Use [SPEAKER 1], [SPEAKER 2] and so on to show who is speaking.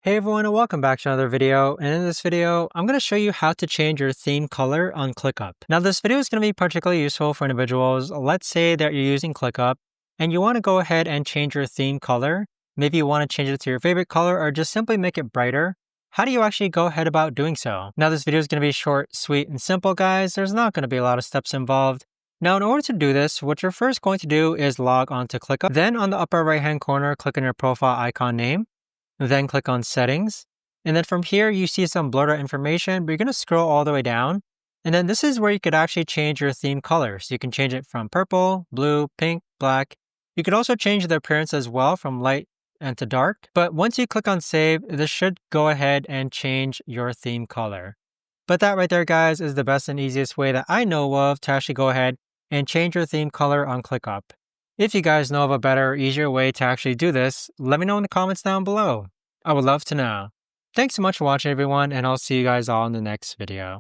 [SPEAKER 1] Hey everyone and welcome back to another video, and in this video I'm going to show you how to change your theme color on ClickUp. Now this video is going to be particularly useful for individuals. Let's say that you're using ClickUp and you want to go ahead and change your theme color. Maybe you want to change it to your favorite color or just simply make it brighter. How do you actually go ahead about doing so? Now this video is going to be short, sweet, and simple, guys. There's not going to be a lot of steps involved. Now in order to do this, what you're first going to do is log on to ClickUp. Then on the upper right hand corner, click on your profile icon name. Then click on settings. And then from here, you see some blurred out information, but you're going to scroll all the way down. And then this is where you could actually change your theme color. So you can change it from purple, blue, pink, black. You could also change the appearance as well from light and to dark. But once you click on save, this should go ahead and change your theme color. But that right there, guys, is the best and easiest way that I know of to actually go ahead and change your theme color on ClickUp. If you guys know of a better, easier way to actually do this, let me know in the comments down below. I would love to know. Thanks so much for watching, everyone, and I'll see you guys all in the next video.